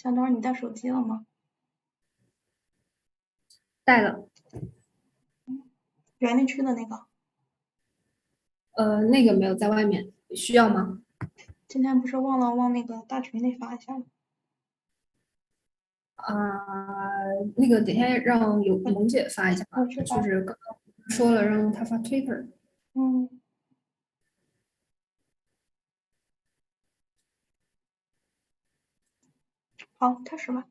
小刀，你带手机了吗？带了。园林区的那个。那个没有在外面，需要吗？今天不是忘了往那个大群里发一下吗？那个等一下让萌姐发一下吧，我去发。就是刚刚说了让她发 Twitter。嗯，好，开始吧。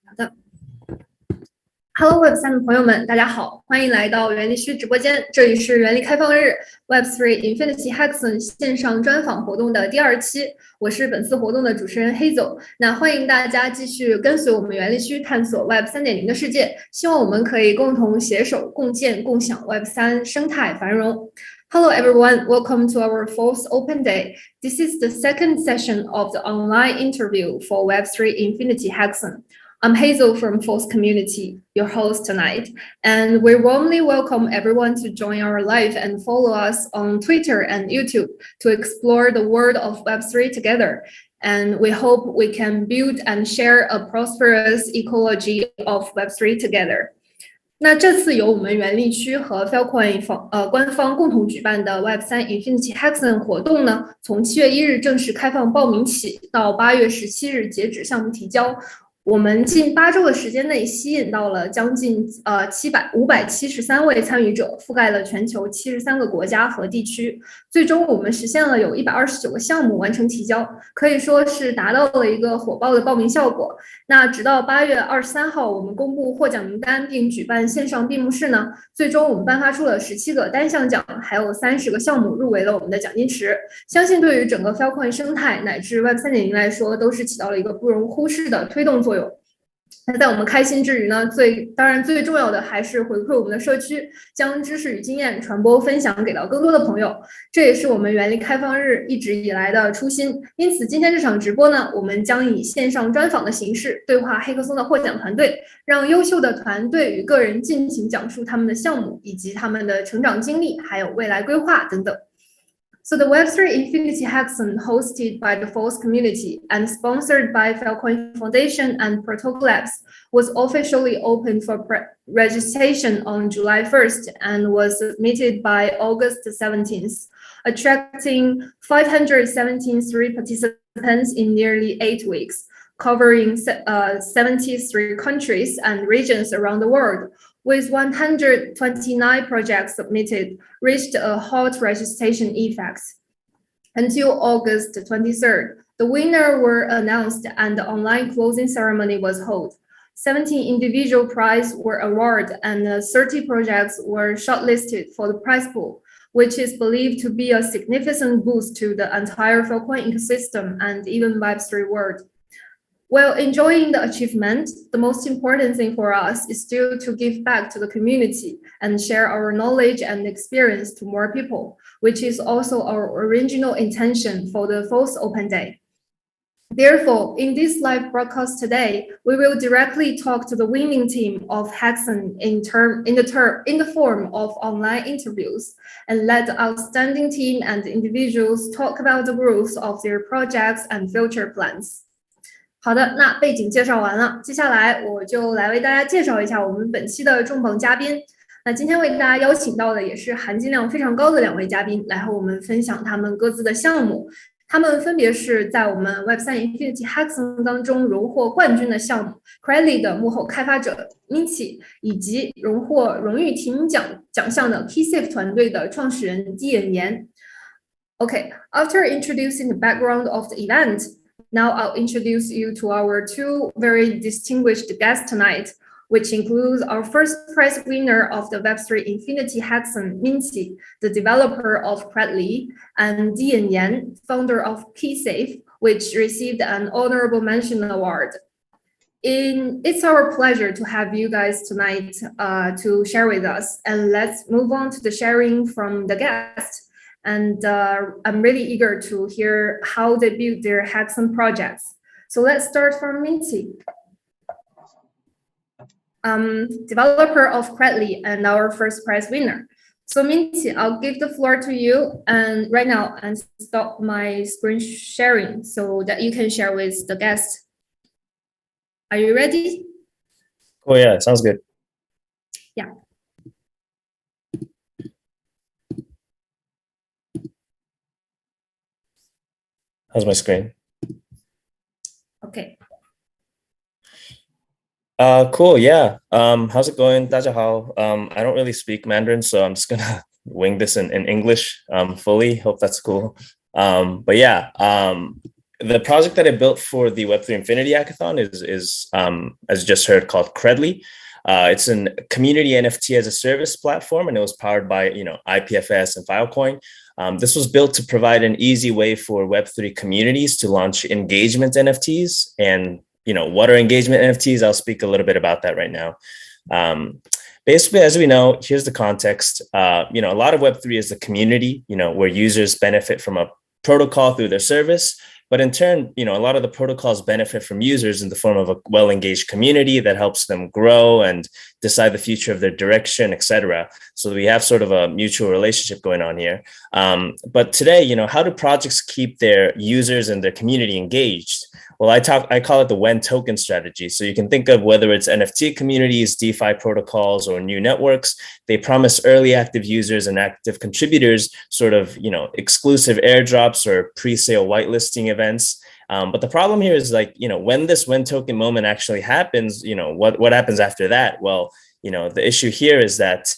好的。Hello Web3的朋友们，大家好，欢迎来到园林区直播间，这里是园林开放日 Web3 Infinity Hackathon 线上专访活动的第2期，我是本次活动的主持人黑总。那欢迎大家继续跟随我们园林区探索 Web 3.0的世界，希望我们可以共同携手共建共享 Web3 生态繁荣。Hello everyone, welcome to our 4th Open Day. This is the second session of the online interview for Web3 Infinity Hackathon. I'm Hazel from Force Community, your host tonight, and we warmly welcome everyone to join our live and follow us on Twitter and YouTube to explore the world of Web3 together. And we hope we can build and share a prosperous ecology of Web3 together. 那这次由我们园林区和 Falcon 官方共同举办的 Web3 Infinity Hackathon 活动呢，从7月1日正式开放报名起，到8月17日截止项目提交。我们近8周的时间内，吸引到了将近573位参与者，覆盖了全球73个国家和地区。最终，我们实现了有129个项目完成提交，可以说是达到了一个火爆的报名效果。那直到8月23号，我们公布获奖名单并举办线上闭幕式呢，最终我们颁发出了17个单项奖，还有30个项目入围了我们的奖金池。相信对于整个 Falcon 生态乃至 Web 3.0来说，都是起到了一个不容忽视的推动作用。那在我们开心之余呢，当然最重要的还是回馈我们的社区，将知识与经验传播分享给到更多的朋友，这也是我们园林开放日一直以来的初心。因此，今天这场直播呢，我们将以线上专访的形式对话黑客松的获奖团队，让优秀的团队与个人尽情讲述他们的项目以及他们的成长经历，还有未来规划等等。So the Web3 Infinity Hackathon, hosted by the Force community and sponsored by Falcon Foundation and Protocol Labs, was officially opened for registration on July 1st and was submitted by August 17th, attracting 573 participants in nearly 8 weeks, covering 73 countries and regions around the world. With 129 projects submitted, reached a hot registration effect. Until August 23rd, the winners were announced and the online closing ceremony was held. 17 individual prizes were awarded and 30 projects were shortlisted for the prize pool, which is believed to be a significant boost to the entire Falcon ecosystem and even Web3 world. While enjoying the achievement, the most important thing for us is still to give back to the community and share our knowledge and experience to more people, which is also our original intention for the 4th Open Day. Therefore, in this live broadcast today, we will directly talk to the winning team of Hackathon in the form of online interviews, and let the outstanding team and individuals talk about the growth of their projects and future plans. 好的，那背景介绍完了，接下来我就来为大家介绍一下我们本期的重磅嘉宾。那今天为大家邀请到的也是含金量非常高的2位嘉宾，来和我们分享他们各自的项目。他们分别是在我们 Web3 Infinity Hackathon 当中荣获冠军的项目 Credly 的幕后开发者 Minci， 以及荣获荣誉提名奖项的 Keysafe 团队的创始人季衍言。Okay, after introducing the background of the event, now I'll introduce you to our 2 very distinguished guests tonight, which includes our first prize winner of the Web3 Infinity Hackathon, Minci, the developer of Credly, and Ji Yan, founder of Keysafe, which received an honorable mention award. It's our pleasure to have you guys tonight to share with us, and let's move on to the sharing from the guests. And I'm really eager to hear how they build their hackathon projects. So let's start from Minci, developer of Credly and our first prize winner. So Minci, I'll give the floor to you and right now and stop my screen sharing so that you can share with the guests Are you ready? Oh yeah, sounds good. Yeah. How's my screen? Okay. Cool. Yeah. How's it going? 大家好. I don't really speak Mandarin, so I'm just gonna wing this in English fully. Hope that's cool. But yeah, the project that I built for the Web3 Infinity Hackathon is as you just heard, called Credly. It's a community NFT as a service platform, and it was powered by IPFS and Filecoin. This was built to provide an easy way for Web3 communities to launch engagement NFTs. And what are engagement NFTs? I'll speak a little bit about that right now. Basically, as we know, here's the context. A lot of Web3 is the community, where users benefit from a protocol through their service. But in turn, a lot of the protocols benefit from users in the form of a well-engaged community that helps them grow and decide the future of their direction, et cetera. So we have sort of a mutual relationship going on here. But today, how do projects keep their users and their community engaged? Well, I call it the when token strategy. So you can think of whether it's NFT communities, DeFi protocols, or new networks, they promise early active users and active contributors sort of, exclusive airdrops or pre-sale whitelisting events. But the problem here is when this when token moment actually happens, what happens after that? Well, the issue here is that,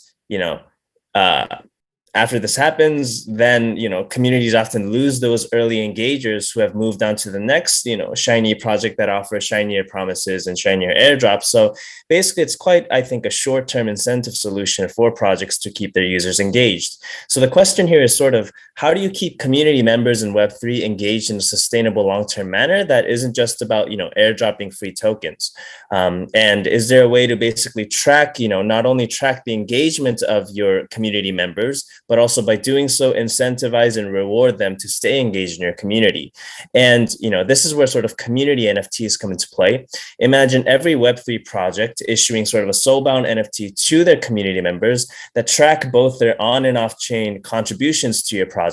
after this happens, then communities often lose those early engagers who have moved on to the next shiny project that offers shinier promises and shinier airdrops. So basically, it's quite, I think, a short-term incentive solution for projects to keep their users engaged. So the question here is sort of, how do you keep community members in Web3 engaged in a sustainable long-term manner that isn't just about airdropping free tokens? And is there a way to basically track not only track the engagement of your community members, but also by doing so, incentivize and reward them to stay engaged in your community? And, this is where sort of community NFTs come into play. Imagine every Web3 project issuing sort of a soulbound NFT to their community members that track both their on and off chain contributions to your project.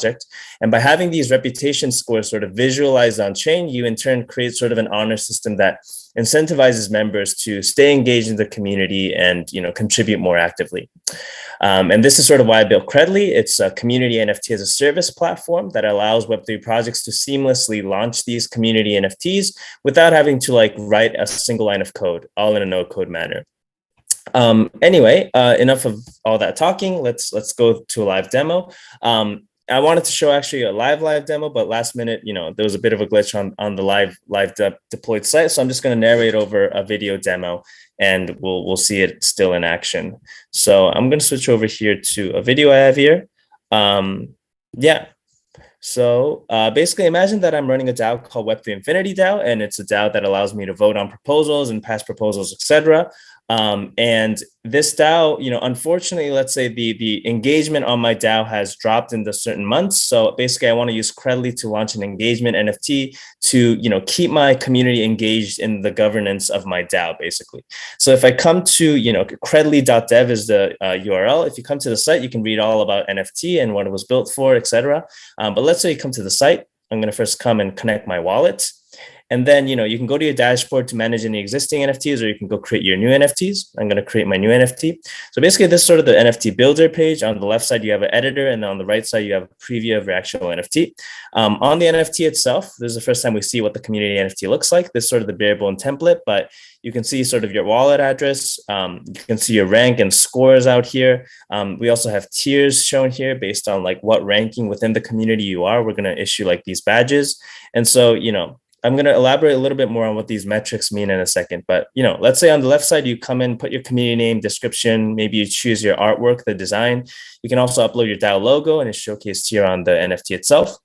And by having these reputation scores sort of visualized on chain, you in turn create sort of an honor system that incentivizes members to stay engaged in the community and contribute more actively. And this is sort of why I built Credly. It's a community NFT as a service platform that allows Web3 projects to seamlessly launch these community NFTs without having to write a single line of code, all in a no-code manner. Anyway, enough of all that talking. Let's go to a live demo. I wanted to show actually a live demo, but last minute, there was a bit of a glitch on the live deployed site. So I'm just going to narrate over a video demo, and we'll see it still in action. So I'm going to switch over here to a video I have here. Yeah. So basically, imagine that I'm running a DAO called Web3 Infinity DAO, and it's a DAO that allows me to vote on proposals and pass proposals, etc. And this DAO, unfortunately, let's say the engagement on my DAO has dropped in the certain months. So basically, I want to use Credly to launch an engagement NFT to, keep my community engaged in the governance of my DAO, basically. So if I come to, credly.dev is the URL. If you come to the site, you can read all about NFT and what it was built for, etc. But let's say you come to the site. I'm going to first come and connect my wallet. And then, you can go to your dashboard to manage any existing NFTs, or you can go create your new NFTs. I'm going to create my new NFT. So basically, this is sort of the NFT builder page. On the left side, you have an editor, and on the right side, you have a preview of your actual NFT. On the NFT itself, this is the first time we see what the community NFT looks like. This is sort of the bare bone template, but you can see sort of your wallet address. You can see your rank and scores out here. We also have tiers shown here based on what ranking within the community you are. We're going to issue these badges. And so, I'm going to elaborate a little bit more on what these metrics mean in a second. But, let's say on the left side, you come in, put your community name, description, maybe you choose your artwork, the design. You can also upload your DAO logo, and it's showcased here on the NFT itself.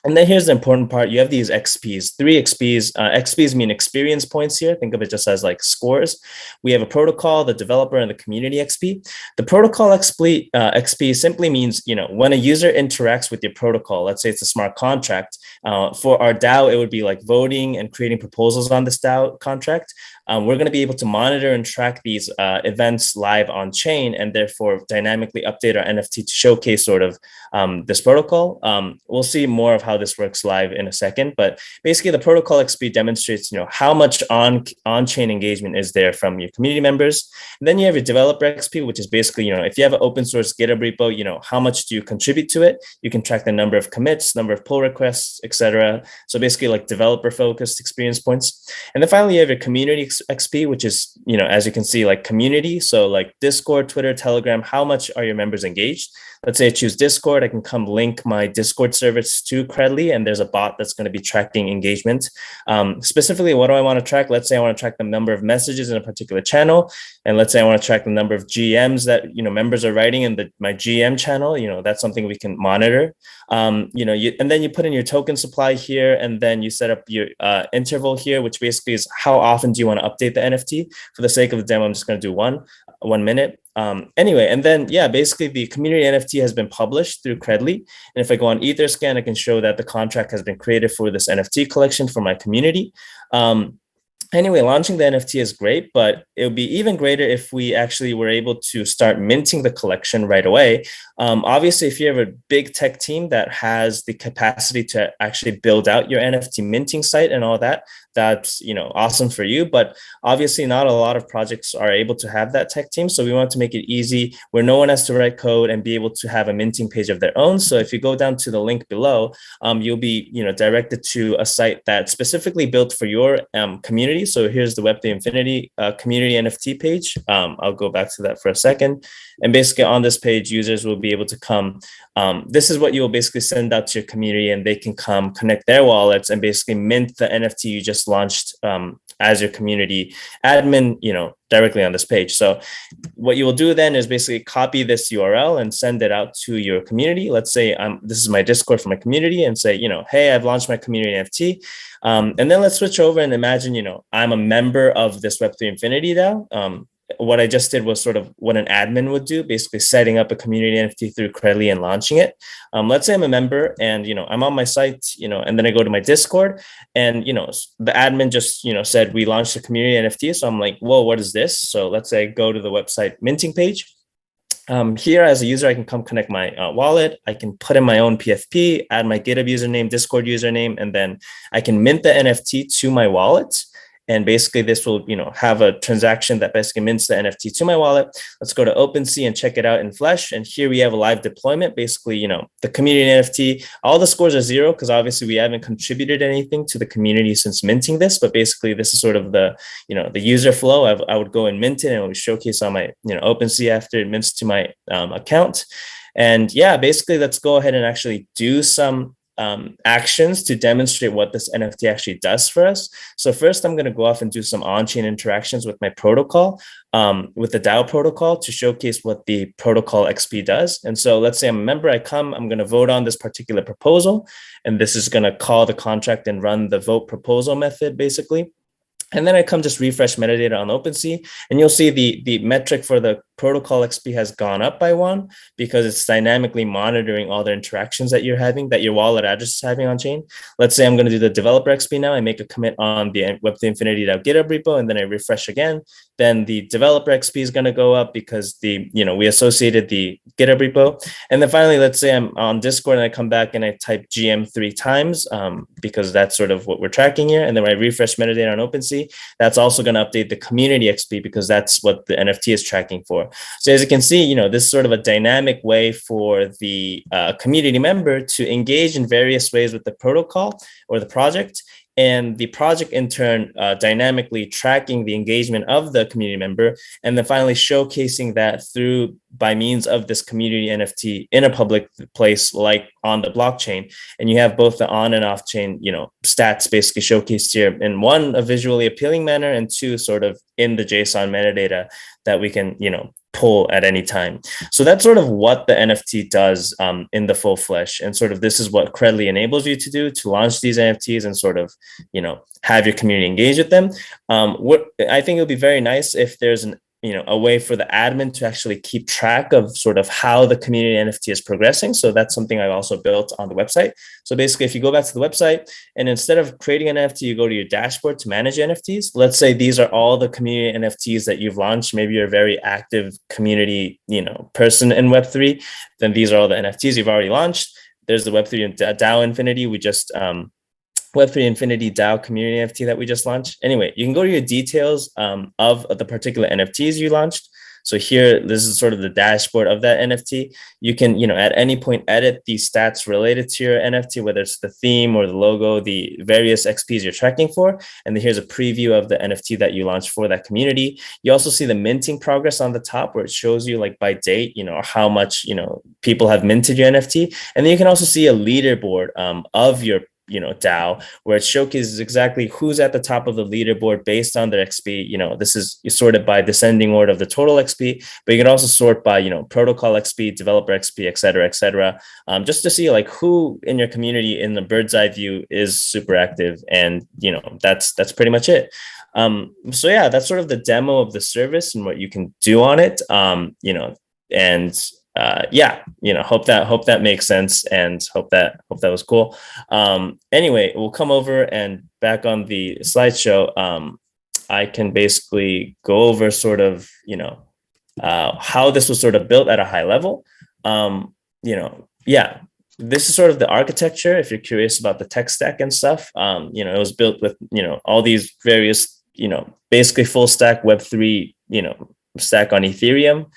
And then here's the important part. You have these XPs, 3 XPs. XPs mean experience points here. Think of it just as scores. We have a protocol, the developer, and the community XP. The protocol XP simply means, when a user interacts with your protocol, let's say it's a smart contract. For our DAO, it would be voting and creating proposals on this DAO contract. we're going to be able to monitor and track these events live on chain, and therefore dynamically update our NFT to showcase sort of this protocol. We'll see more of how this works live in a second, but basically the protocol XP demonstrates, how much on-chain engagement is there from your community members. And then you have your developer XP, which is basically, if you have an open source GitHub repo, how much do you contribute to it? You can track the number of commits, number of pull requests, etc. So basically like developer focused experience points. And then finally you have your community XP, which is, as you can see, like community. So like Discord, Twitter, Telegram, how much are your members engaged? Let's say I choose Discord, I can come link my Discord service to Credly, and there's a bot that's going to be tracking engagement. Specifically, what do I want to track? Let's say I want to track the number of messages in a particular channel. And let's say I want to track the number of GMs that, members are writing in my GM channel. That's something we can monitor. And then you put in your token supply here, and then you set up your interval here, which basically is how often do you want to update the NFT. For the sake of the demo, I'm just going to do 1 minute. Anyway, and then, basically the community NFT has been published through Credly. And if I go on Etherscan, I can show that the contract has been created for this NFT collection for my community. Anyway, launching the NFT is great, but it would be even greater if we actually were able to start minting the collection right away. Obviously, if you have a big tech team that has the capacity to actually build out your NFT minting site and all that, that's awesome for you. But obviously, not a lot of projects are able to have that tech team. So we want to make it easy where no one has to write code and be able to have a minting page of their own. So if you go down to the link below, you'll be directed to a site that's specifically built for your community. So here's the Web3 Infinity community NFT page. I'll go back to that for a second. And basically on this page, users will be able to come. This is what you will basically send out to your community, and they can come connect their wallets and basically mint the NFT you just launched as your community admin, directly on this page. So what you will do then is basically copy this URL and send it out to your community. Let's say this is my Discord for my community, and say, hey, I've launched my community NFT. And then let's switch over and imagine, I'm a member of this Web3 Infinity DAO. What I just did was sort of what an admin would do, basically setting up a community NFT through Credly and launching it. Let's say I'm a member and, I'm on my site, and then I go to my Discord and, the admin just, said we launched a community NFT. So I'm like, whoa, what is this? So let's say I go to the website minting page. Here as a user, I can come connect my wallet. I can put in my own PFP, add my GitHub username, Discord username, and then I can mint the NFT to my wallet. And basically this will, have a transaction that basically mints the NFT to my wallet. Let's go to OpenSea and check it out in Flesh. And here we have a live deployment. Basically, the community NFT, all the scores are 0 because obviously we haven't contributed anything to the community since minting this. But basically this is sort of the, the user flow. I would go and mint it and it would showcase on my, OpenSea after it mints to my account. And basically let's go ahead and actually do some actions to demonstrate what this NFT actually does for us. So first, I'm going to go off and do some on-chain interactions with my protocol, with the DAO protocol to showcase what the protocol XP does. And so let's say I'm a member, I'm going to vote on this particular proposal, and this is going to call the contract and run the vote proposal method, basically. And then I come just refresh metadata on OpenSea, and you'll see the metric for the protocol XP has gone up by 1 because it's dynamically monitoring all the interactions that you're having, that your wallet address is having on chain. Let's say I'm going to do the developer XP now. I make a commit on the Web3 Infinity GitHub repo, and then I refresh again. Then the developer XP is going to go up because we associated the GitHub repo. And then finally, let's say I'm on Discord and I come back and I type GM 3 times because that's sort of what we're tracking here. And then when I refresh metadata on OpenSea, that's also going to update the community XP because that's what the NFT is tracking for. So as you can see, this is sort of a dynamic way for the community member to engage in various ways with the protocol or the project, and the project in turn dynamically tracking the engagement of the community member, and then finally showcasing that by means of this community NFT in a public place like on the blockchain. And you have both the on and off chain, stats basically showcased here in 1, a visually appealing manner, and 2, sort of in the JSON metadata that we can, pull at any time. So that's sort of what the NFT does in the full flesh. And sort of this is what Credly enables you to do, to launch these NFTs and sort of, have your community engage with them. What I think it would be very nice if there's a way for the admin to actually keep track of sort of how the community NFT is progressing. So that's something I also built on the website. So basically, if you go back to the website and instead of creating an NFT, you go to your dashboard to manage NFTs. Let's say these are all the community NFTs that you've launched. Maybe you're a very active community, person in Web3. Then these are all the NFTs you've already launched. There's the Web3 and DAO Infinity. We just Web3 Infinity DAO community NFT that we just launched. Anyway, you can go to your details of the particular NFTs you launched. So here, this is sort of the dashboard of that NFT. You can, at any point edit the stats related to your NFT, whether it's the theme or the logo, the various XPs you're tracking for. And then here's a preview of the NFT that you launched for that community. You also see the minting progress on the top where it shows you like by date, how much, people have minted your NFT. And then you can also see a leaderboard of your DAO, where it showcases exactly who's at the top of the leaderboard based on their XP. This is sorted by descending order of the total XP, but you can also sort by, protocol XP, developer XP, et cetera, just to see like who in your community in the bird's eye view is super active. And, that's pretty much it. So yeah, that's sort of the demo of the service and what you can do on it. And hope that makes sense and hope that was cool. Anyway, we'll come over and back on the slideshow. I can basically go over sort of, how this was sort of built at a high level. This is sort of the architecture. If you're curious about the tech stack and stuff, it was built with, all these various, basically full stack Web3, stack on Ethereum.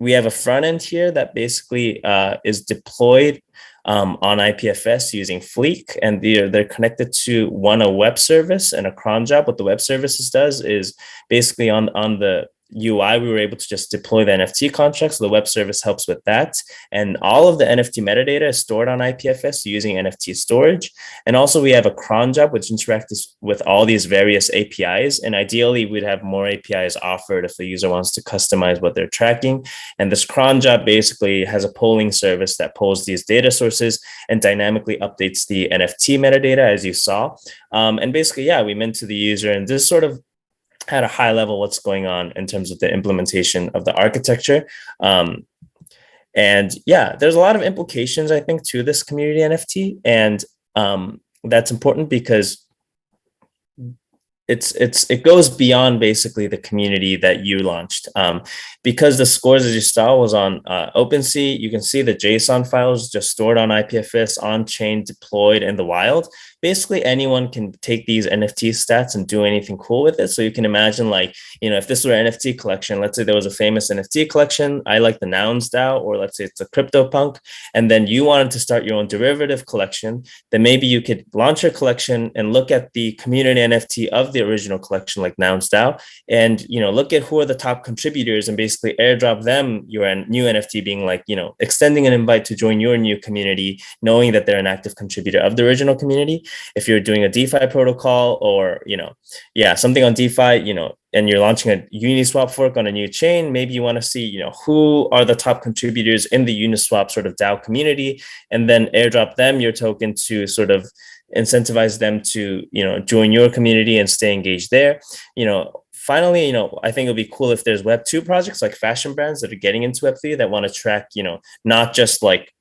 We have a front end here that basically is deployed on IPFS using Fleek, and they're connected to a web service and a cron job. What the web services does is basically on the UI, we were able to just deploy the NFT contract. So the web service helps with that. And all of the NFT metadata is stored on IPFS using NFT storage. And also we have a cron job, which interacts with all these various APIs. And ideally we'd have more APIs offered if the user wants to customize what they're tracking. And this cron job basically has a polling service that polls these data sources and dynamically updates the NFT metadata, as you saw. And basically, we mint to the user, and this sort of at a high level what's going on in terms of the implementation of the architecture. And there's a lot of implications, I think, to this community NFT. And that's important because it goes beyond basically the community that you launched. Because the scores, as you saw, was on OpenSea, you can see the JSON files just stored on IPFS, on-chain, deployed in the wild. Basically, anyone can take these NFT stats and do anything cool with it. So you can imagine, like, if this were an NFT collection, let's say there was a famous NFT collection, I like the Nouns DAO, or let's say it's a CryptoPunk, and then you wanted to start your own derivative collection, then maybe you could launch your collection and look at the community NFT of the original collection, like Nouns DAO, and look at who are the top contributors and basically airdrop them your new NFT, being like, extending an invite to join your new community, knowing that they're an active contributor of the original community. If you're doing a DeFi protocol or, something on DeFi, and you're launching a Uniswap fork on a new chain, maybe you want to see, who are the top contributors in the Uniswap sort of DAO community, and then airdrop them your token to sort of incentivize them to, join your community and stay engaged there. Finally, I think it'll be cool if there's Web2 projects like fashion brands that are getting into Web3 that want to track, not just like,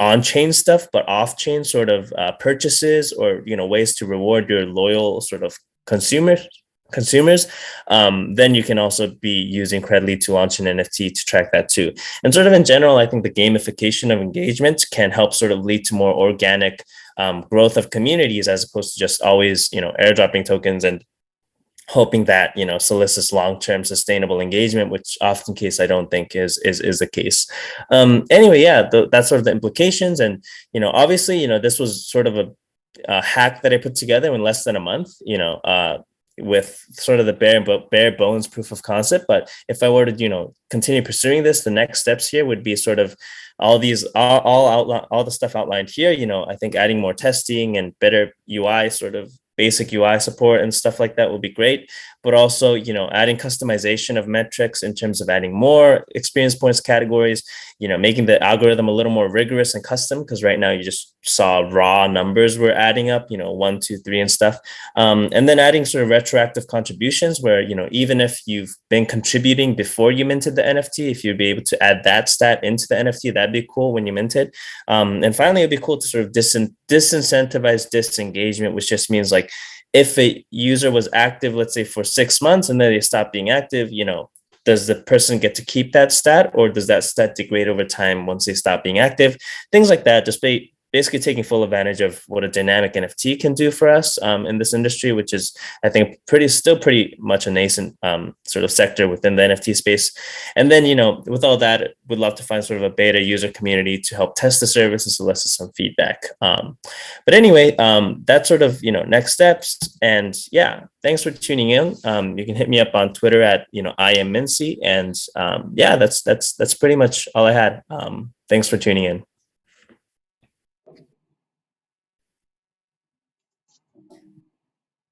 on-chain stuff, but off-chain sort of purchases or, ways to reward your loyal sort of consumers. Then you can also be using Credly to launch an NFT to track that too. And sort of in general, I think the gamification of engagement can help sort of lead to more organic growth of communities, as opposed to just always, airdropping tokens and hoping that solicits long-term sustainable engagement, which often case I don't think is the case. Anyway, that's sort of the implications. And obviously, this was sort of a hack that I put together in less than a month. With sort of the bare bones proof of concept. But if I were to continue pursuing this, the next steps here would be sort of all the stuff outlined here. I think adding more testing and better UI, sort of basic UI support and stuff like that will be great. but also, adding customization of metrics in terms of adding more experience points categories, making the algorithm a little more rigorous and custom, because right now you just saw raw numbers were adding up, 1, 2, 3 and stuff. And then adding sort of retroactive contributions where, even if you've been contributing before you minted the NFT, if you'd be able to add that stat into the NFT, that'd be cool when you mint it. And finally, it'd be cool to sort of disincentivize disengagement, which just means like, if a user was active, let's say for 6 months, and then they stop being active, does the person get to keep that stat, or does that stat degrade over time once they stop being active? Things like that, just basically taking full advantage of what a dynamic NFT can do for us in this industry, which is, I think, still pretty much a nascent sort of sector within the NFT space. And then, with all that, we'd love to find sort of a beta user community to help test the service and solicit some feedback. But anyway, that's sort of, next steps. And yeah, thanks for tuning in. You can hit me up on Twitter at, I am Minci. And yeah, that's pretty much all I had. Thanks for tuning in.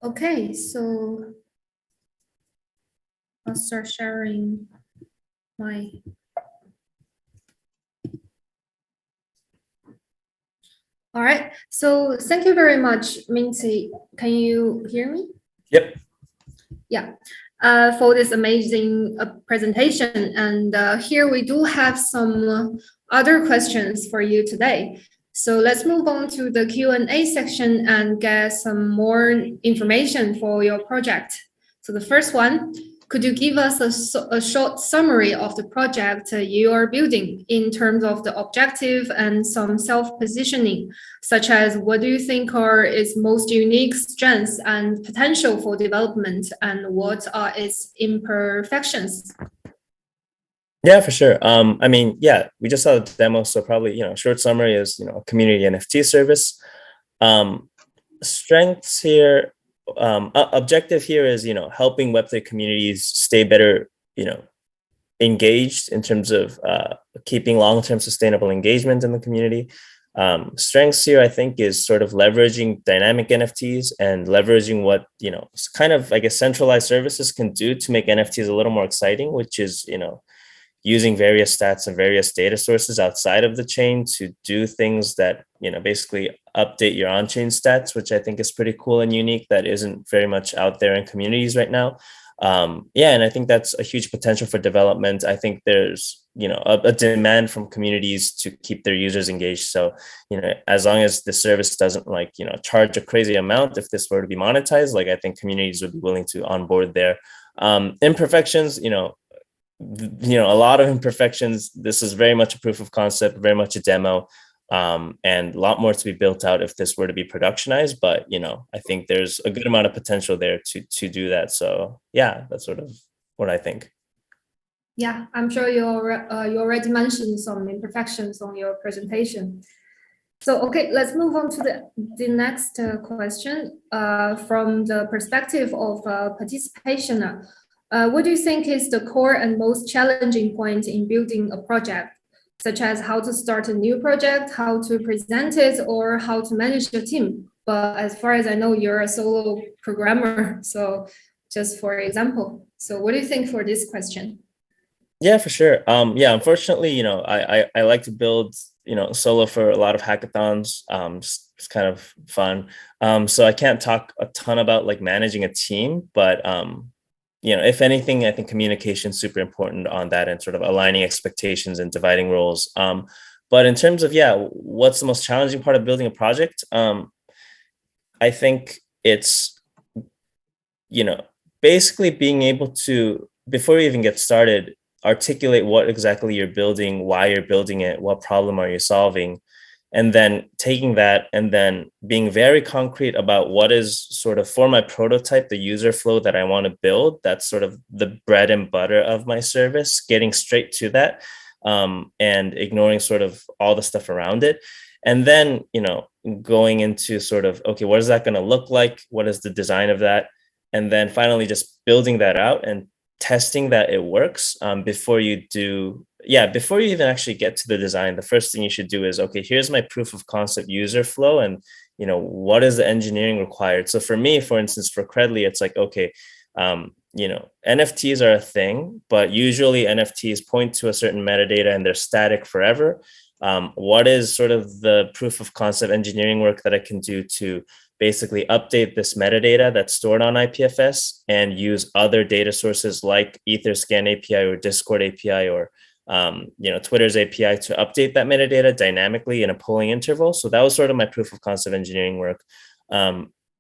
Okay, so I'll start sharing my. All right, so thank you very much, Minci. Can you hear me? Yep. Yeah, for this amazing presentation. And here we do have some other questions for you today. So let's move on to the Q&A section and get some more information for your project. So the first one, could you give us a short summary of the project you are building in terms of the objective and some self-positioning, such as what do you think are its most unique strengths and potential for development, and what are its imperfections? Yeah, for sure. I mean, yeah, we just saw the demo, so probably, short summary is, a community NFT service. Strengths here, objective here is, helping Web3 communities stay better, engaged in terms of keeping long-term sustainable engagement in the community. Strengths here, I think, is sort of leveraging dynamic NFTs and leveraging what, kind of, I guess, centralized services can do to make NFTs a little more exciting, which is, using various stats and various data sources outside of the chain to do things that, basically update your on-chain stats, which I think is pretty cool and unique that isn't very much out there in communities right now. Yeah, and I think that's a huge potential for development. I think there's, a demand from communities to keep their users engaged. So, as long as the service doesn't charge a crazy amount, if this were to be monetized, I think communities would be willing to onboard there. Imperfections, a lot of imperfections. This is very much a proof of concept, very much a demo, and a lot more to be built out if this were to be productionized. But, I think there's a good amount of potential there to do that. So yeah, that's sort of what I think. Yeah, I'm sure you already mentioned some imperfections on your presentation. So, okay, let's move on to the next question from the perspective of participation. What do you think is the core and most challenging point in building a project, such as how to start a new project, how to present it, or how to manage a team? But as far as I know, you're a solo programmer. So just for example, so what do you think for this question? Yeah, for sure. Yeah, unfortunately, I like to build, solo for a lot of hackathons. It's kind of fun. So I can't talk a ton about managing a team, but if anything, I think communication is super important on that and sort of aligning expectations and dividing roles. But in terms of, what's the most challenging part of building a project? I think it's, basically being able to, before you even get started, articulate what exactly you're building, why you're building it, what problem are you solving, and then taking that and then being very concrete about what is sort of for my prototype, the user flow that I want to build. That's sort of the bread and butter of my service, getting straight to that, and ignoring sort of all the stuff around it. And then, going into sort of, okay, what is that going to look like? What is the design of that? And then finally just building that out and testing that it works before you even actually get to the design. The first thing you should do is, okay, here's my proof of concept user flow, and what is the engineering required? So for me, for instance, for Credly, it's like, okay, NFTs are a thing, but usually NFTs point to a certain metadata and they're static forever. What is sort of the proof of concept engineering work that I can do to basically update this metadata that's stored on IPFS and use other data sources like Etherscan API or Discord API or Twitter's API to update that metadata dynamically in a polling interval. So that was sort of my proof of concept engineering work.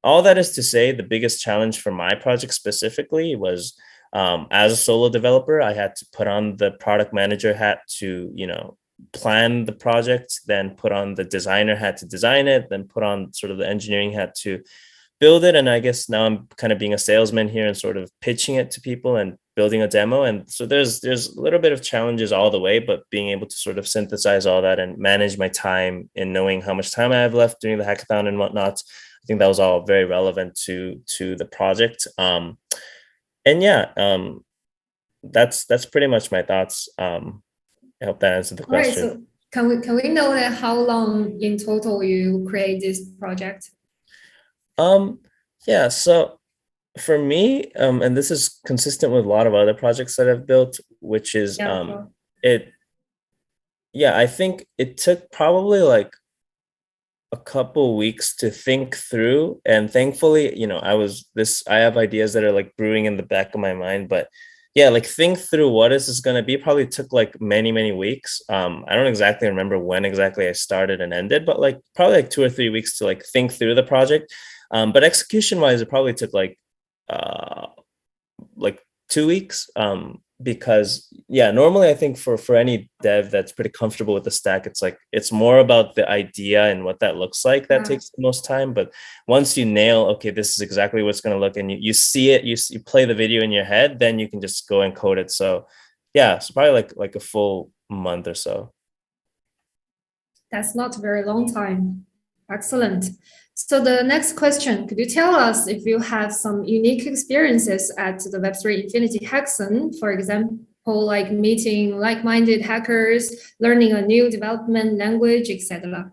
All that is to say, the biggest challenge for my project specifically was as a solo developer, I had to put on the product manager hat to, plan the project, then put on the designer hat to design it, then put on sort of the engineering hat to build it. And I guess now I'm kind of being a salesman here and sort of pitching it to people and building a demo. And so there's a little bit of challenges all the way, but being able to sort of synthesize all that and manage my time and knowing how much time I have left during the hackathon and whatnot, I think that was all very relevant to the project. That's pretty much my thoughts. I hope that answered the question. All right, so can we know that how long in total you create this project? Yeah, so for me, and this is consistent with a lot of other projects that I've built, which is I think it took probably like a couple weeks to think through, and thankfully, I have ideas that are like brewing in the back of my mind, but yeah, like think through what is this going to be. Probably took like many weeks. I don't exactly remember when exactly I started and ended, but like probably like 2 or 3 weeks to like think through the project. But execution wise, it probably took like 2 weeks. Because normally I think for any dev that's pretty comfortable with the stack, it's more about the idea and what that looks like that takes the most time. But once you nail, okay, this is exactly what it's going to look, and you see it, you play the video in your head, then you can just go and code it. So so probably like a full month or so. That's not a very long time. Excellent. So the next question, could you tell us if you have some unique experiences at the Web3 Infinity Hackathon, for example, like meeting like-minded hackers, learning a new development language, etc.?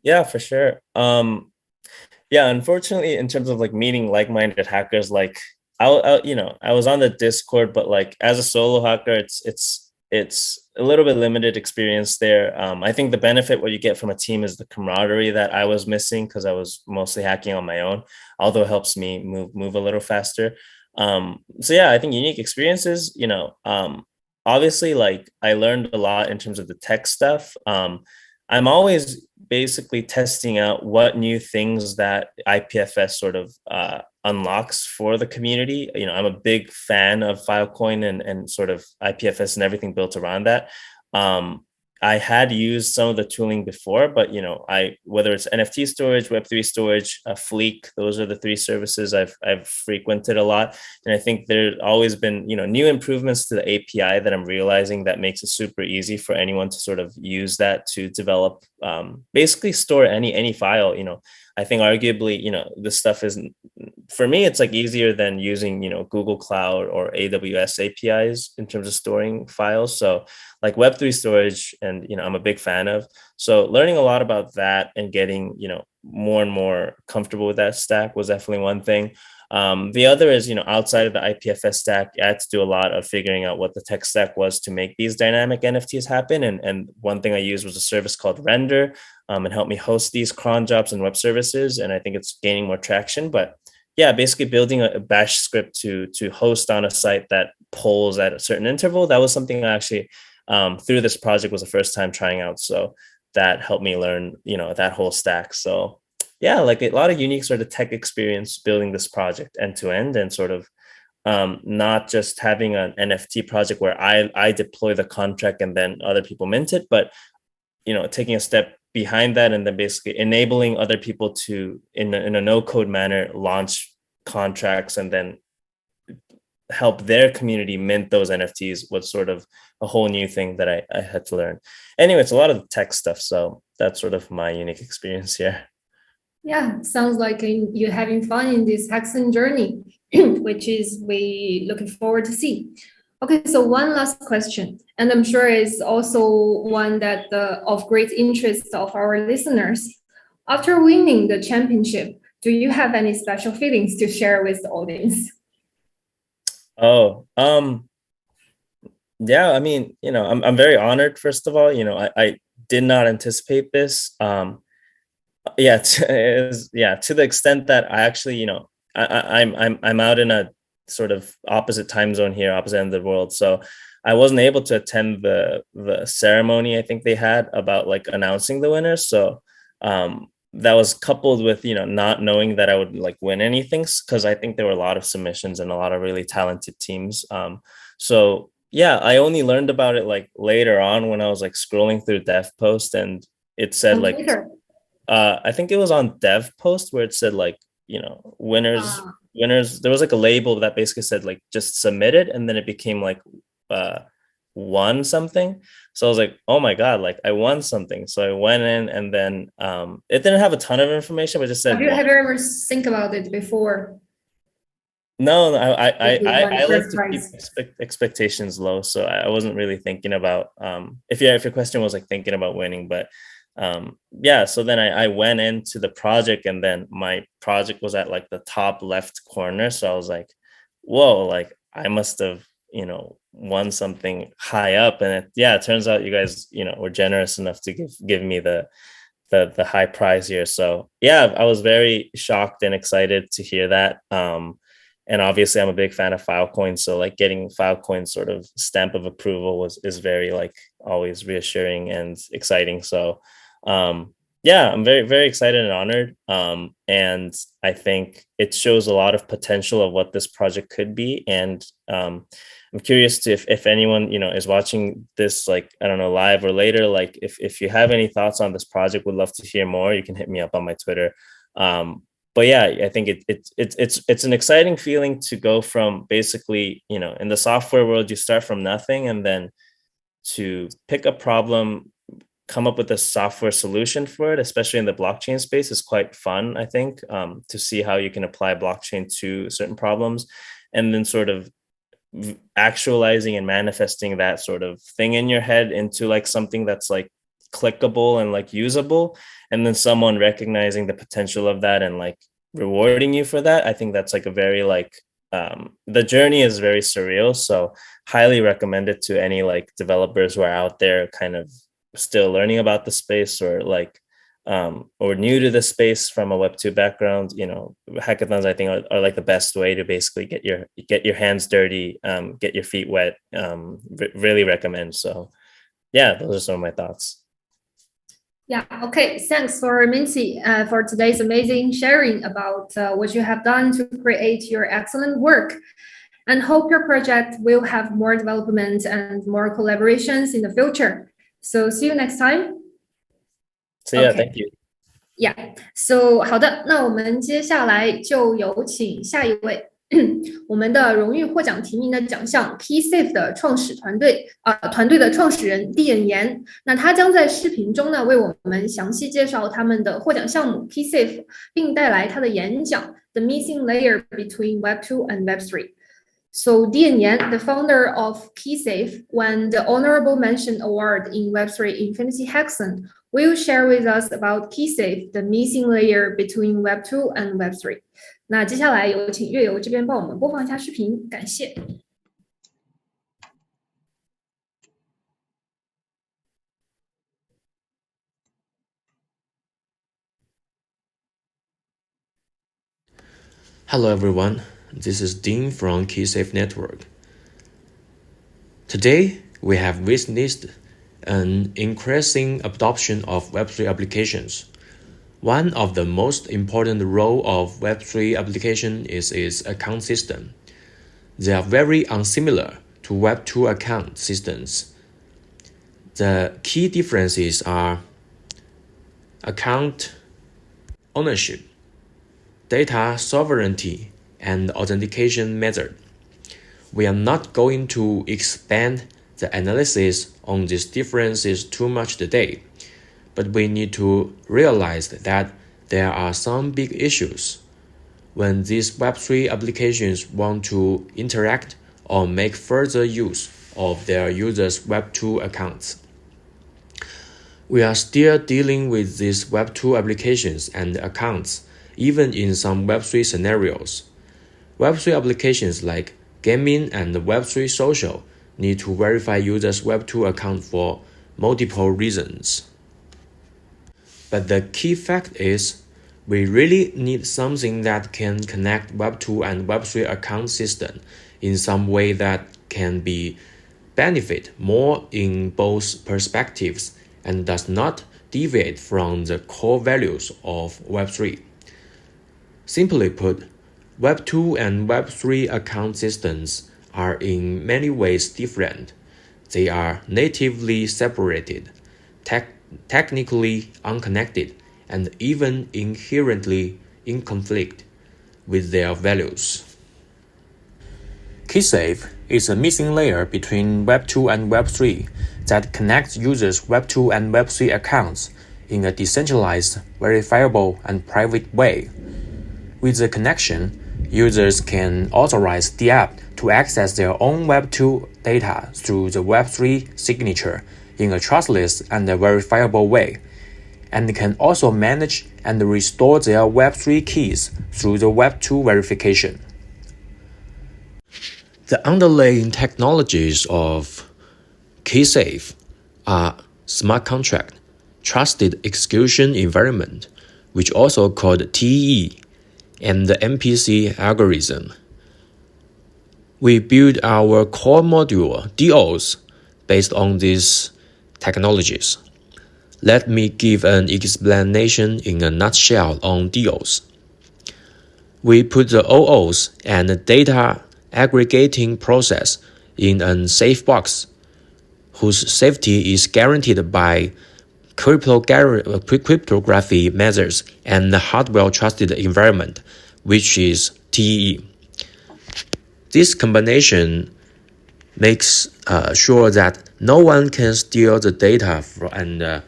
Yeah, for sure. Unfortunately, in terms of like meeting like-minded hackers, like I was on the Discord, but like as a solo hacker, it's a little bit limited experience there. I think the benefit what you get from a team is the camaraderie that I was missing because I was mostly hacking on my own, although it helps me move a little faster. I think unique experiences, obviously like I learned a lot in terms of the tech stuff. I'm always basically testing out what new things that IPFS sort of unlocks for the community. I'm a big fan of Filecoin and sort of IPFS and everything built around that. I had used some of the tooling before, but whether it's NFT storage, Web3 storage, Fleek, those are the 3 services I've frequented a lot. And I think there's always been new improvements to the API that I'm realizing that makes it super easy for anyone to sort of use that to develop, basically store any file. I think arguably, this stuff isn't, for me, it's like easier than using, Google Cloud or AWS APIs in terms of storing files. So like Web3 storage, and, I'm a big fan of. So learning a lot about that and getting, more and more comfortable with that stack was definitely one thing. The other is, outside of the IPFS stack, I had to do a lot of figuring out what the tech stack was to make these dynamic NFTs happen. And one thing I used was a service called Render, and helped me host these cron jobs and web services. And I think it's gaining more traction. But basically building a bash script to host on a site that polls at a certain interval. That was something I actually, through this project, was the first time trying out. So that helped me learn, that whole stack. So like a lot of unique sort of tech experience building this project end to end, and sort of not just having an NFT project where I deploy the contract and then other people mint it, but taking a step behind that and then basically enabling other people to in a no code manner launch contracts and then help their community mint those NFTs was sort of a whole new thing that I had to learn. Anyway, it's a lot of tech stuff. So that's sort of my unique experience here. Yeah, sounds like you're having fun in this hackathon journey, which is we looking forward to see. Okay, so one last question, and I'm sure it's also one that of great interest of our listeners. After winning the championship, do you have any special feelings to share with the audience? Oh, yeah, I mean, I'm very honored, first of all. I did not anticipate this. Yeah, yeah, to the extent that I actually, I'm out in a sort of opposite time zone here, opposite end of the world. So I wasn't able to attend the ceremony I think they had about like announcing the winners. So that was coupled with, not knowing that I would like win anything, because I think there were a lot of submissions and a lot of really talented teams. So yeah, I only learned about it like later on when I was like scrolling through Dev Post, and it said On like Twitter. I think it was on Dev Post where it said like, winners. There was like a label that basically said like just submit it, and then it became like uh won something. So I was like, oh my God, like I won something. So I went in, and then it didn't have a ton of information, but it just said Have you ever think about it before? no. If you won I like first to keep prize. expectations low, so I wasn't really thinking about if your question was like thinking about winning. But yeah, so then I went into the project, and then my project was at like the top left corner, so I was like, whoa, like I must have won something high up. And yeah, it turns out you guys were generous enough to give me the high prize here. So yeah, I was very shocked and excited to hear that. And obviously I'm a big fan of Filecoin, so like getting Filecoin sort of stamp of approval is very like always reassuring and exciting. So yeah, I'm very, very excited and honored. And I think it shows a lot of potential of what this project could be. And I'm curious to if anyone is watching this, like I don't know, live or later, like if you have any thoughts on this project, would love to hear more. You can hit me up on my Twitter. But yeah, I think it's an exciting feeling to go from basically, in the software world, you start from nothing, and then to pick a problem, come up with a software solution for it, especially in the blockchain space, is quite fun, I think, to see how you can apply blockchain to certain problems, and then sort of actualizing and manifesting that sort of thing in your head into like something that's like clickable and like usable, and then someone recognizing the potential of that and like rewarding you for that. I think that's like a very like the journey is very surreal. So highly recommend it to any like developers who are out there kind of still learning about the space, or like or new to the space from a Web2 background. Hackathons I think are like the best way to basically get your hands dirty, get your feet wet. Really recommend. So yeah, those are some of my thoughts. Yeah, okay. Thanks for Minci for today's amazing sharing about what you have done to create your excellent work. And hope your project will have more development and more collaborations in the future. So see you next time. So yeah, thank you. Yeah. So 好的，那我们接下来就有请下一位。我们的荣誉获奖提名的奖项 Keysafe 的创始团队的创始人蒂眼岩，那他将在视频中呢为我们详细介绍他们的获奖项目 Keysafe， 并带来他的演讲 The Missing Layer Between Web2 and Web3。So Dian Yan, the founder of Keysafe, won the Honorable Mention Award in Web3 Infinity Hackathon, will share with us about Keysafe, the missing layer between Web2 and Web3。那接下来有请月游这边帮我们播放一下视频，感谢。Hello everyone, this is Dean from Keysafe Network. Today, we have witnessed an increasing adoption of Web3 applications. One of the most important roles of Web3 application is its account system. They are very unsimilar to Web2 account systems. The key differences are account ownership, data sovereignty, and authentication method. We are not going to expand the analysis on these differences too much today, but we need to realize that there are some big issues when these Web3 applications want to interact or make further use of their users' Web2 accounts. We are still dealing with these Web2 applications and accounts, even in some Web3 scenarios. Web3 applications like gaming and Web3 social need to verify users' Web2 account for multiple reasons. But the key fact is, we really need something that can connect Web2 and Web3 account system in some way that can be benefit more in both perspectives and does not deviate from the core values of Web3. Simply put, Web2 and Web3 account systems are in many ways different. They are natively separated, technically unconnected, and even inherently in conflict with their values. Keysafe is a missing layer between Web2 and Web3 that connects users' Web2 and Web3 accounts in a decentralized, verifiable, and private way. With the connection, users can authorize the app to access their own Web2 data through the Web3 signature in a trustless and verifiable way, and can also manage and restore their Web3 keys through the Web2 verification. The underlying technologies of Keysafe are smart contract, trusted execution environment, which also called TEE, and the MPC algorithm. We build our core module, DOs, based on these technologies. Let me give an explanation in a nutshell on DOs. We put the OOs and the data aggregating process in a safe box, whose safety is guaranteed by cryptography methods and the hardware trusted environment, which is TEE. This combination makes sure that no one can steal the data and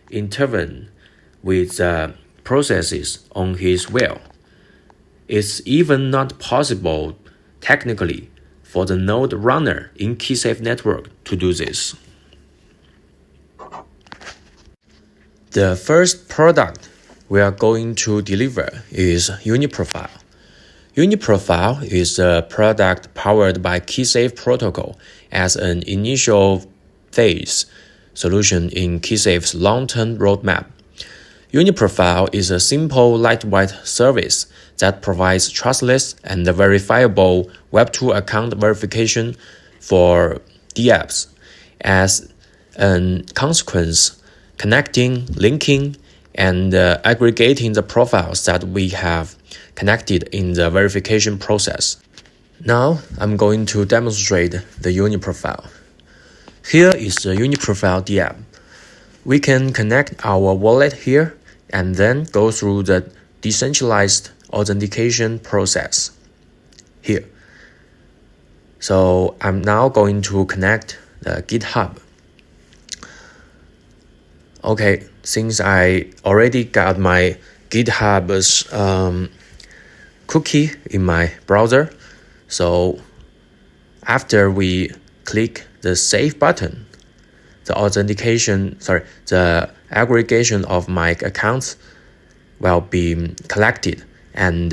intervene with processes on his will. It's even not possible technically for the node runner in Keysafe network to do this. The first product we are going to deliver is UniProfile. UniProfile is a product powered by Keysafe protocol as an initial phase solution in Keysafe's long-term roadmap. UniProfile is a simple, lightweight service that provides trustless and verifiable Web2 account verification for dApps. As a consequence, connecting, linking, and aggregating the profiles that we have connected in the verification process. Now, I'm going to demonstrate the UniProfile. Here is the UniProfile dApp. We can connect our wallet here and then go through the decentralized authentication process here. So I'm now going to connect the GitHub. Okay, since I already got my GitHub's cookie in my browser, so after we click the save button, the aggregation of my accounts will be collected and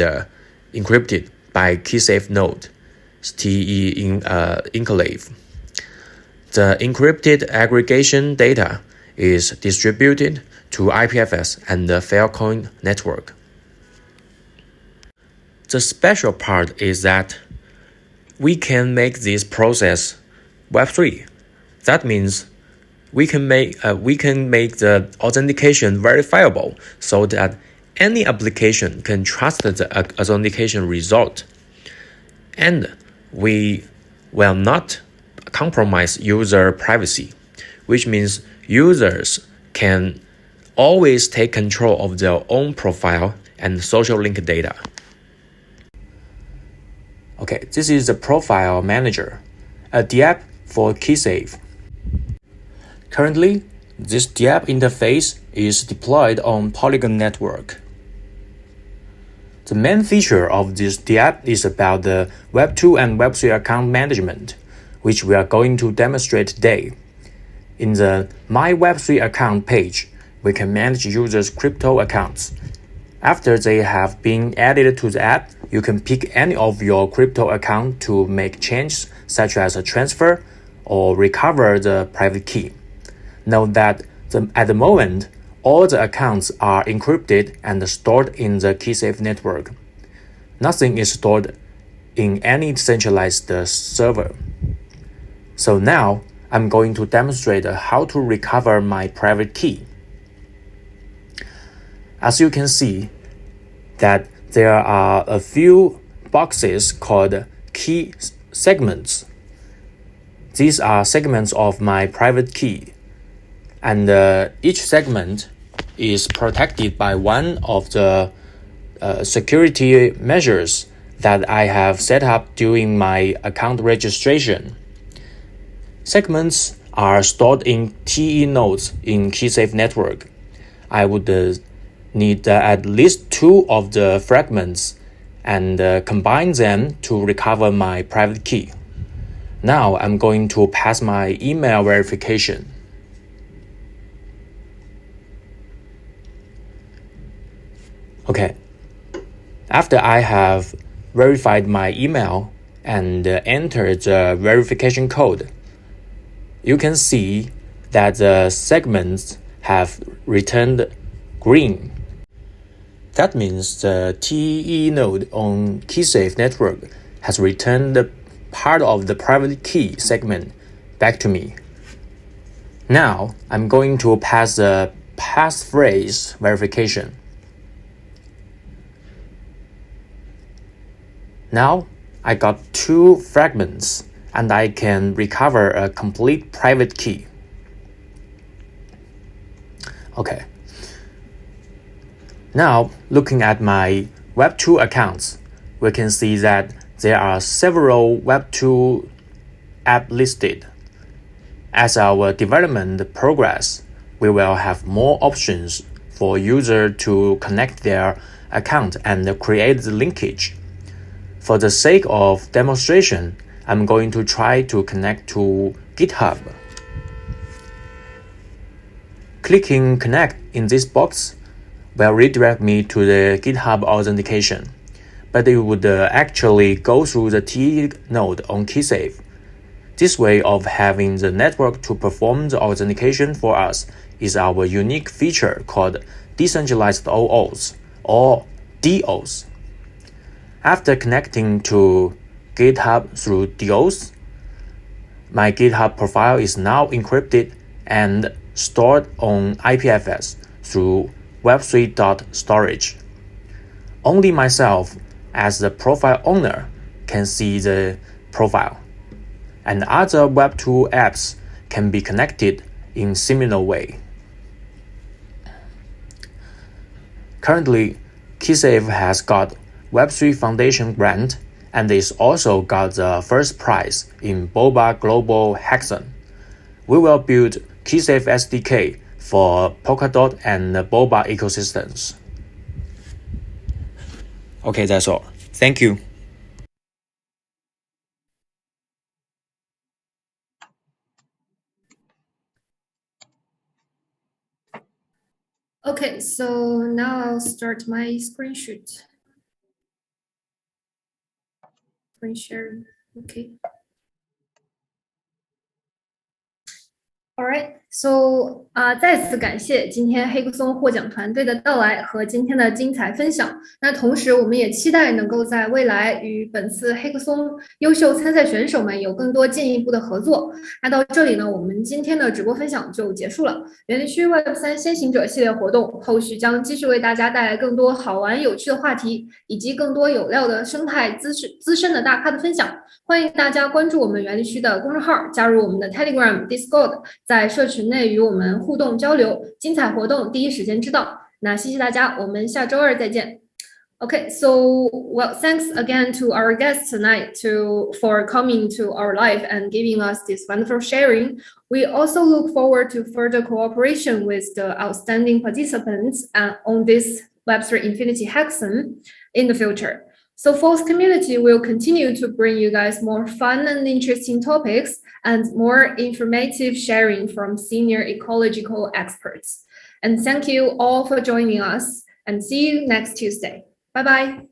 encrypted by Keysafe node, TE enclave. The encrypted aggregation data is distributed to IPFS and the Filecoin network. The special part is that we can make this process Web3. That means we can make the authentication verifiable so that any application can trust the authentication result. And we will not compromise user privacy, which means users can always take control of their own profile and social link data. Okay, this is the profile manager, a dApp for Keysafe. Currently, this dApp interface is deployed on Polygon network. The main feature of this dApp is about the Web2 and Web3 account management, which we are going to demonstrate today. In the My Web3 account page, we can manage users' crypto accounts. After they have been added to the app, you can pick any of your crypto account to make changes such as a transfer or recover the private key. Note that at the moment, all the accounts are encrypted and stored in the Keysafe network. Nothing is stored in any centralized server. So now, I'm going to demonstrate how to recover my private key. As you can see, that there are a few boxes called key segments. These are segments of my private key, and each segment is protected by one of the security measures that I have set up during my account registration. Segments are stored in TE nodes in Keysafe network. I would need at least 2 of the fragments and combine them to recover my private key. Now I'm going to pass my email verification. Okay. After I have verified my email and entered the verification code, you can see that the segments have returned green. That means the TE node on Keysafe network has returned part of the private key segment back to me. Now I'm going to pass the passphrase verification. Now I got 2 fragments and I can recover a complete private key. Okay. Now, looking at my Web2 accounts, we can see that there are several Web2 apps listed. As our development progress, we will have more options for users to connect their account and create the linkage. For the sake of demonstration, I'm going to try to connect to GitHub. Clicking Connect in this box will redirect me to the GitHub authentication, but it would actually go through the TE node on Keysafe. This way of having the network to perform the authentication for us is our unique feature called Decentralized OAuth or DOs. After connecting to GitHub through DOs, my GitHub profile is now encrypted and stored on IPFS through Web3 storage. Only myself, as the profile owner, can see the profile, and other Web2 apps can be connected in similar way. Currently, Keysafe has got Web3 Foundation grant and is also got the first prize in Boba Global Hackathon. We will build Keysafe SDK for Polkadot and Boba ecosystems. Okay, that's all. Thank you. Okay, so now I'll start my screen sharing. Okay. Alright, so 再次感谢今天黑客松获奖团队的到来和今天的精彩分享。那同时，我们也期待能够在未来与本次黑客松优秀参赛选手们有更多进一步的合作。那到这里呢，我们今天的直播分享就结束了。园林区 Web3 先行者系列活动后续将继续为大家带来更多好玩有趣的话题，以及更多有料的生态资深的大咖的分享。欢迎大家关注我们园林区的公众号，加入我们的 Telegram、Discord。在社群内与我们互动交流，精彩活动第一时间知道。那谢谢大家，我们下周二再见。Okay, so well, thanks again to our guests tonight for coming to our live and giving us this wonderful sharing. We also look forward to further cooperation with the outstanding participants on this Web3 Infinity Hackathon in the future. So False Community will continue to bring you guys more fun and interesting topics and more informative sharing from senior ecological experts. And thank you all for joining us and see you next Tuesday. Bye-bye.